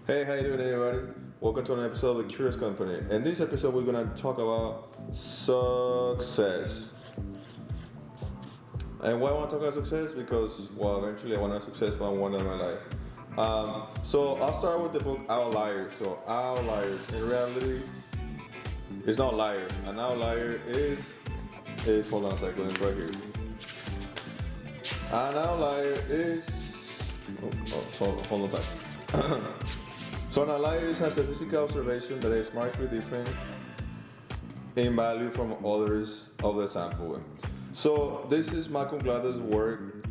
Hey, how you doing, everybody? Welcome to an episode of The Curious Company. In this episode, we're gonna talk about success. And why I want to talk about success? Because, well, eventually I want to be successful in one in my life. So I'll start with the book Outliers. So Outliers, in reality, it's not liar. An outlier is hold on a second, it's right here. An outlier is hold on tight. So an outlier is a statistical observation that is markedly different in value from others of the sample. So this is Malcolm Gladwell's work,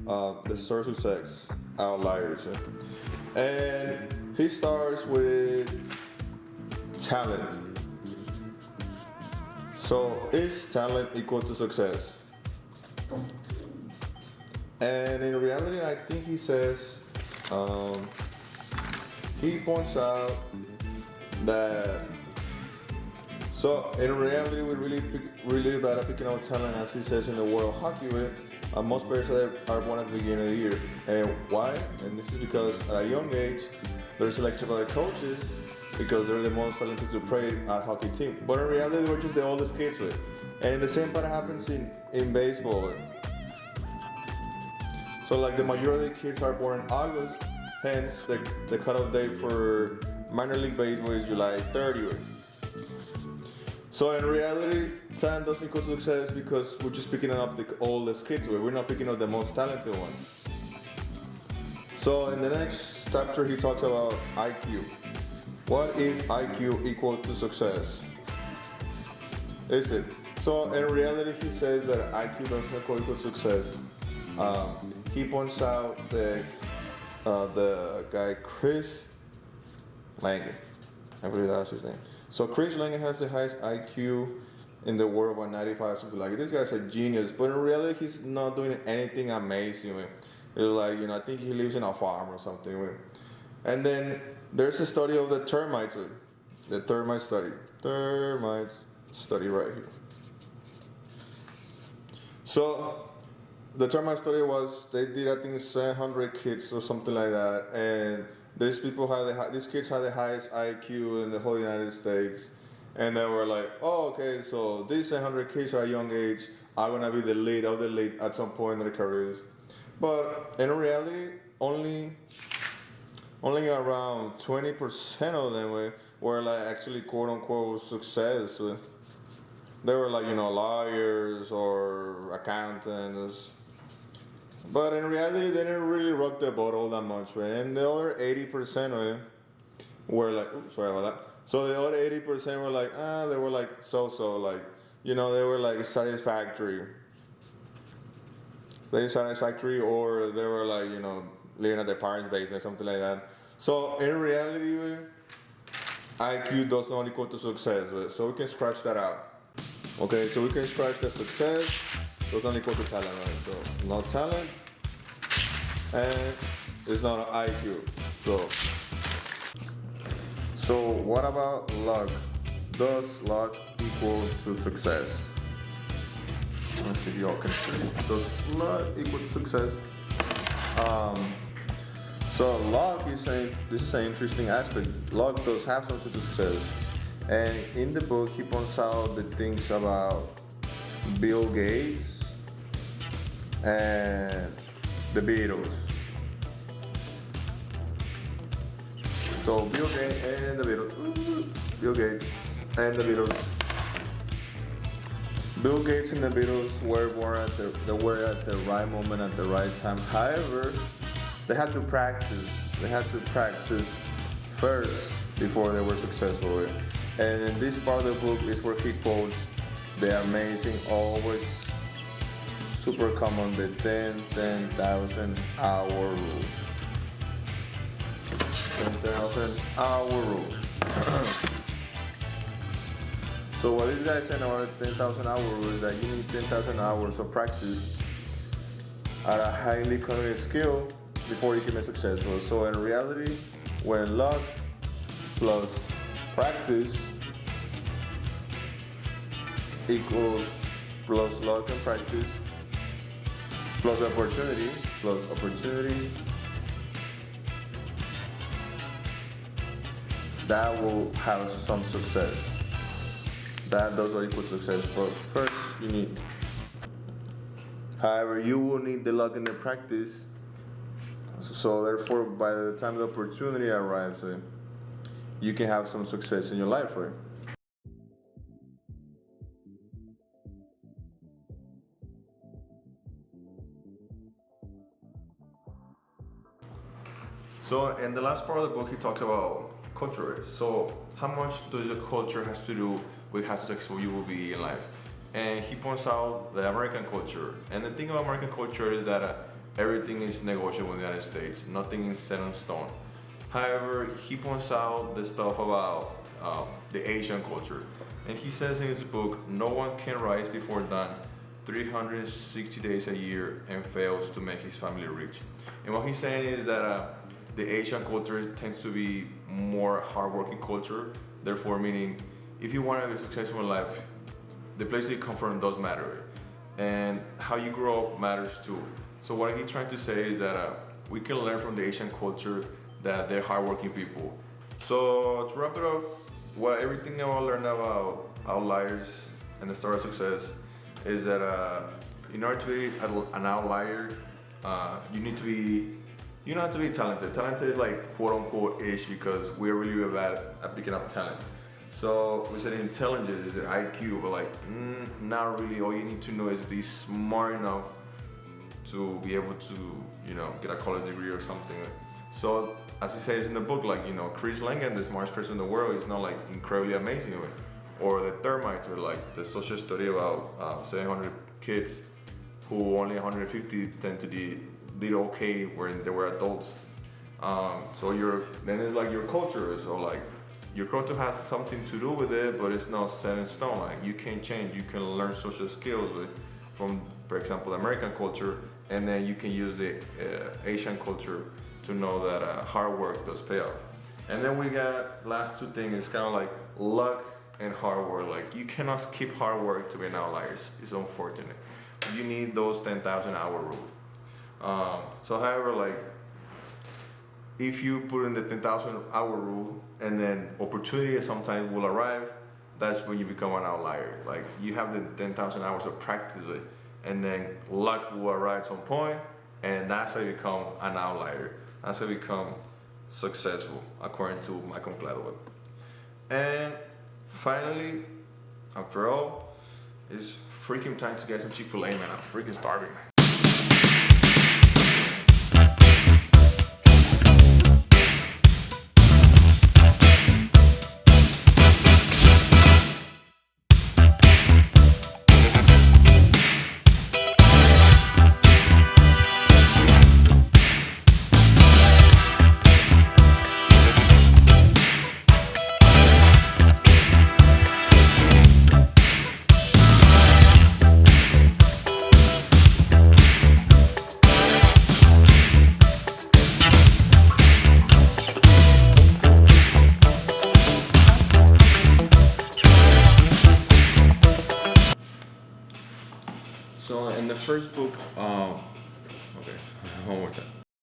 The Source of Success, Outliers. And he starts with talent. So is talent equal to success? And in reality, I think he says, he points out that, so in reality, we're really bad at picking out talent, as he says in the World Hockey Week. Most players are born at the beginning of the year. And why? And this is because at a young age, they're selected by the coaches because they're the most talented to play at hockey team. But in reality, they're just the oldest kids with. And the same pattern happens in baseball. So like the majority of the kids are born in August, hence the cutoff date for minor league baseball is July 30th. So in reality, talent doesn't equal success because we're just picking up the oldest kids. We're not picking up the most talented ones. So in the next chapter, he talks about IQ. What if IQ equals to success? Is it? So in reality, he says that IQ doesn't equal to success. He points out the guy Chris Lange. I believe that's his name. So Chris Lange has the highest IQ in the world, 195, something like that. This guy's a genius, but in reality, he's not doing anything amazing. It's like, I think he lives in a farm or something. And then there's a study of the termites. The termite study. Termites study right here. So the termite study was, they did I think 700 kids or something like that, and these kids had the highest IQ in the whole United States, and they were like, oh, okay, so these 700 kids at a young age are gonna be the lead of the league at some point in their careers. But in reality, only around 20% of them were like actually quote unquote success. They were like lawyers or accountants. But in reality, they didn't really rock the boat all that much, right? And the other 80% of it were like, sorry about that. So the other 80% were like, they were like so, like, they were like satisfactory. They satisfactory, or they were like, living at their parents' basement, something like that. So in reality, IQ does not equal to success, so we can scratch that out. Okay, so we can scratch the success. Does not equal to talent, right? So not talent, and it's not an IQ. So what about luck? Does luck equal to success? Let's see if y'all can see. Does luck equal to success? So luck is saying, this is an interesting aspect. Luck does have something to success, and in the book he points out the things about Bill Gates and the Beatles. So Bill Gates and the Beatles. Bill Gates and the Beatles. Bill Gates and the Beatles were born at the right moment at the right time. However, they had to practice. They had to practice first before they were successful. And in this part of the book is where he quotes the amazing, always super common, the 10,000 hour rule. 10,000 hour rule. So what this guy said about the 10,000 hour rule is that you need 10,000 hours of practice at a highly cognitive skill before you can be successful. So in reality, when luck plus practice equals plus luck and practice plus opportunity that will have some success. Those are equal success. But first, you need. However, you will need the luck and the practice. So therefore, by the time the opportunity arrives, you can have some success in your life, right? So in the last part of the book, he talks about culture. So how much does the culture has to do with how successful you will be in life? And he points out the American culture. And the thing about American culture is that everything is negotiable in the United States. Nothing is set in stone. However, he points out the stuff about the Asian culture. And he says in his book, no one can rise before dawn 360 days a year and fails to make his family rich. And what he's saying is that the Asian culture tends to be more hardworking culture. Therefore, meaning if you want to be successful in life, the place you come from does matter, and how you grow up matters too. So what he's trying to say is that we can learn from the Asian culture that they're hardworking people. So to wrap it up, everything I learned about Outliers and the Star of Success is that in order to be an outlier, you don't have to be talented. Talented is like quote unquote ish because we're really bad at picking up talent. So we said intelligence is IQ, but like not really. All you need to know is be smart enough to be able to get a college degree or something. So as he says in the book, like Chris Langan, the smartest person in the world, is not like incredibly amazing, or the termites, or like the social study about 700 kids who only 150 tend to did okay when they were adults. Then it's like your culture. So like your culture has something to do with it, but it's not set in stone. Like you can change. You can learn social skills from, for example, the American culture, and then you can use the Asian culture to know that hard work does pay off. And then we got last two things. It's kind of like luck and hard work. Like you cannot skip hard work to be an outlier. It's unfortunate. You need those 10,000 hour rule. However, like if you put in the 10,000 hour rule and then opportunity sometimes will arrive, that's when you become an outlier. Like you have the 10,000 hours of practice with, and then luck will arrive at some point, and that's how you become an outlier. That's how you become successful, according to Malcom Gladwell. And finally, after all, it's freaking time to get some Chick-fil-A, man. I'm freaking starving. So in the first book, okay, one more time.